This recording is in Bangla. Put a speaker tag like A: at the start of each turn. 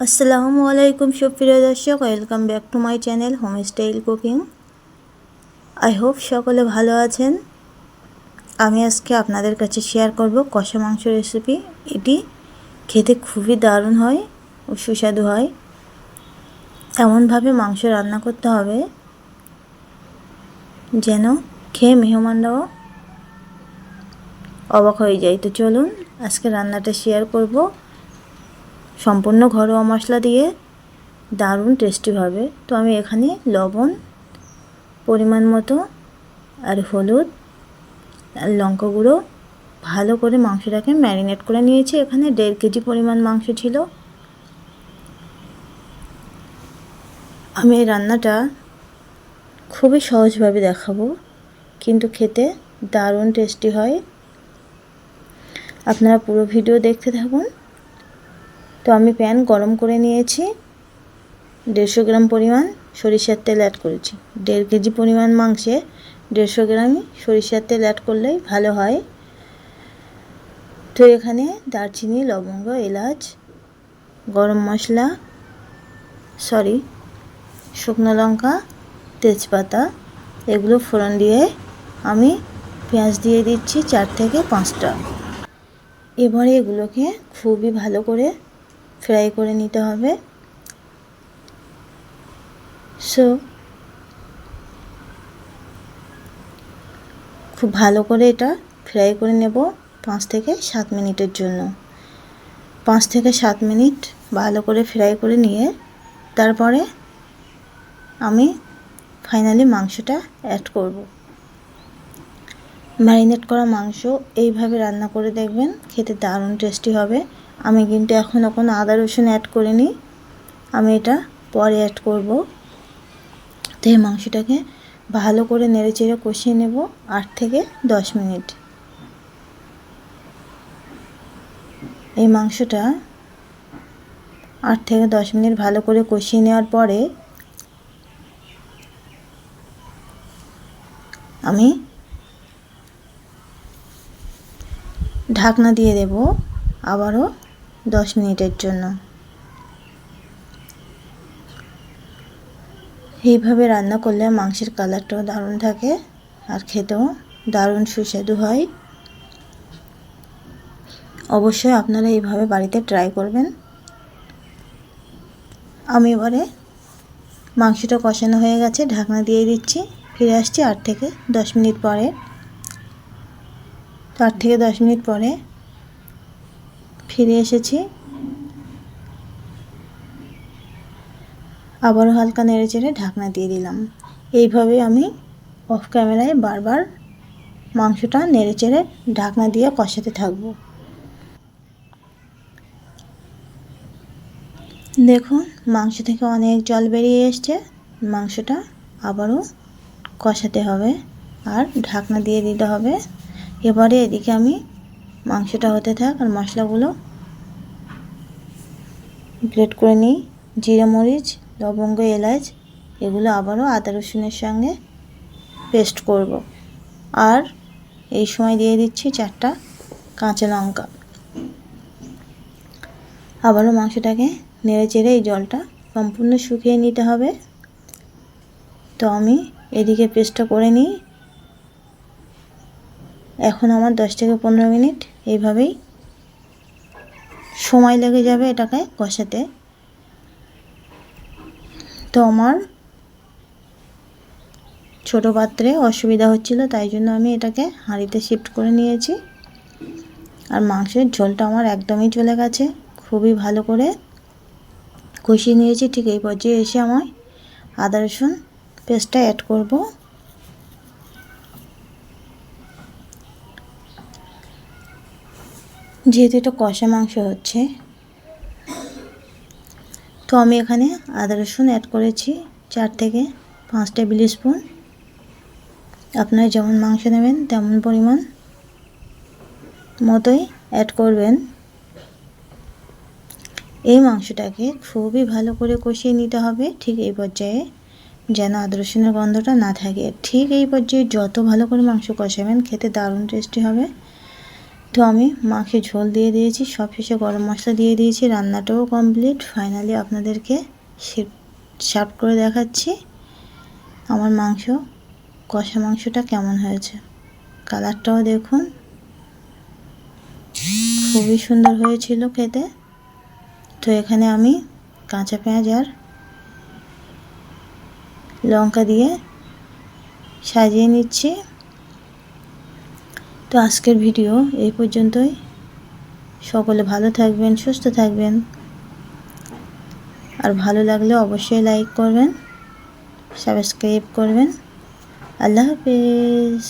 A: আসসালামু আলাইকুম সুপ্রিয় দর্শক, welcome back to my channel home style cooking. I hope সকলে ভালো আছেন। আমি আজকে আপনাদের কাছে শেয়ার করব কষা মাংস রেসিপি। এটি খেতে খুবই দারুণ হয় ও সুস্বাদু হয়। এমনভাবে মাংস রান্না করতে হবে যেন খেয়ে মেহমানরাও অবাক হয়ে যায়। তো চলুন আজকে রান্নাটা শেয়ার করব সম্পূর্ণ ঘরোয়া মশলা দিয়ে, দারুণ টেস্টি হবে। তো আমি এখানে লবণ পরিমাণ মতো আর হলুদ আর লঙ্কা গুঁড়ো ভালো করে মাংসটাকে ম্যারিনেট করে নিয়েছি। এখানে 1.5 কেজি পরিমাণ মাংস ছিল। আমি এই রান্নাটা খুবই সহজভাবে দেখাবো, কিন্তু খেতে দারুণ টেস্টি হয়। আপনারা পুরো ভিডিও দেখতে থাকুন। তো আমি প্যান গরম করে নিয়েছি, 150 গ্রাম পরিমাণ সরিষার তেল অ্যাড করেছি। 1.5 কেজি পরিমাণ মাংসে 150 গ্রামই সরিষার তেল অ্যাড করলেই ভালো হয়। তো এখানে দারচিনি, লবঙ্গ, এলাচ, গরম মশলা, শুকনো লঙ্কা, তেজপাতা এগুলো ফোড়ন দিয়ে আমি পেঁয়াজ দিয়ে দিচ্ছি 4 থেকে 5টা। এবারে এগুলোকে খুবই ভালো করে ফ্রাই করে নিতে হবে। খুব ভালো করে এটা ফ্রাই করে নেব 5 থেকে 7 মিনিটের জন্য। 5 থেকে 7 মিনিট ভালো করে ফ্রাই করে নিয়ে তারপরে আমি ফাইনালি মাংসটা অ্যাড করব। ম্যারিনেট করা মাংস এইভাবে রান্না করে দেখবেন, খেতে দারুণ টেস্টি হবে। আমি কিন্তু এখনও কোনো আদা রসুন অ্যাড করিনি, আমি এটা পরে অ্যাড করব। তো এই মাংসটাকে ভালো করে নেড়েচেড়ে কষিয়ে নেব 8 থেকে 10 মিনিট। এই মাংসটা 8 থেকে 10 মিনিট ভালো করে কষিয়ে নেওয়ার পরে আমি ঢাকনা দিয়ে দেব আবারও 10 মিনিটের জন্য। এইভাবে রান্না করলে মাংসের কালারটাও দারুণ থাকে আর খেতেও দারুণ সুস্বাদু হয়। অবশ্যই আপনারা এইভাবে বাড়িতে ট্রাই করবেন। আমি এবারে মাংসটা কষানো হয়ে গেছে, ঢাকনা দিয়ে দিচ্ছি। ফিরে আসছি 8 থেকে 10 মিনিট পরে। তো 8 থেকে 10 মিনিট পরে ফিরে এসেছি। আবারও হালকা নেড়েচেড়ে ঢাকনা দিয়ে দিলাম। এইভাবে আমি অফ ক্যামেরায় বারবার মাংসটা নেড়েচেড়ে ঢাকনা দিয়ে কষাতে থাকব। দেখুন মাংস থেকে অনেক জল বেরিয়ে এসছে। মাংসটা আবারও কষাতে হবে আর ঢাকনা দিয়ে দিতে হবে। এবারে এদিকে আমি মাংসটা হতে থাক আর মশলাগুলো গ্রেট করে নিই। জিরা, মরিচ, লবঙ্গ, এলাচ এগুলো আবারও আদা রসুনের সঙ্গে পেস্ট করব। আর এই সময় দিয়ে দিচ্ছি 4টা কাঁচা লঙ্কা। আবারও মাংসটাকে নেড়ে চেড়ে এই জলটা সম্পূর্ণ শুকিয়ে নিতে হবে। তো আমি এদিকে পেস্টটা করে নিই। এখন আমার 10 থেকে 15 মিনিট এইভাবেই সময় লেগে যাবে এটাকে কষাতে। তো আমার ছোট পাত্রে অসুবিধা হচ্ছিল, তাই জন্য আমি এটাকে হাঁড়িতে শিফট করে নিয়েছি। আর মাংসের ঝোলটা আমার একদমই চলে গেছে, খুবই ভালো করে কষিয়ে নিয়েছি। ঠিক এই পর্যায়ে এসে আমি আদা রসুন পেস্টটা অ্যাড করব। যেহেতু এটা কষা মাংস হচ্ছে, তো আমি এখানে আদা রসুন অ্যাড করেছি 4 থেকে 5 টেবিল স্পুন। আপনারা যেমন মাংস নেবেন তেমন পরিমাণ মতোই অ্যাড করবেন। এই মাংসটাকে খুবই ভালো করে কষিয়ে নিতে হবে ঠিক এই পর্যায়ে, যেন আদা রসুনের গন্ধটা না থাকে। ঠিক এই পর্যায়ে যত ভালো করে মাংস কষাবেন খেতে দারুণ টেস্টি হবে। তো আমি মাকে ঝোল দিয়ে দিয়েছি, সব শেষে গরম মশলা দিয়ে দিয়েছি, রান্নাটাও কমপ্লিট। ফাইনালি আপনাদেরকে সার্ভ করে দেখাচ্ছি আমার মাংস, কষা মাংসটা কেমন হয়েছে। কালারটাও দেখুন, খুবই সুন্দর হয়েছিল খেতে। তো এখানে আমি কাঁচা পেঁয়াজ আর লঙ্কা দিয়ে সাজিয়ে নিচ্ছি। তো আজকের ভিডিও এই পর্যন্তই। সকলে ভালো থাকবেন, সুস্থ থাকবেন, আর ভালো লাগলে অবশ্যই লাইক করবেন, সাবস্ক্রাইব করবেন। আল্লাহ হাফেজ।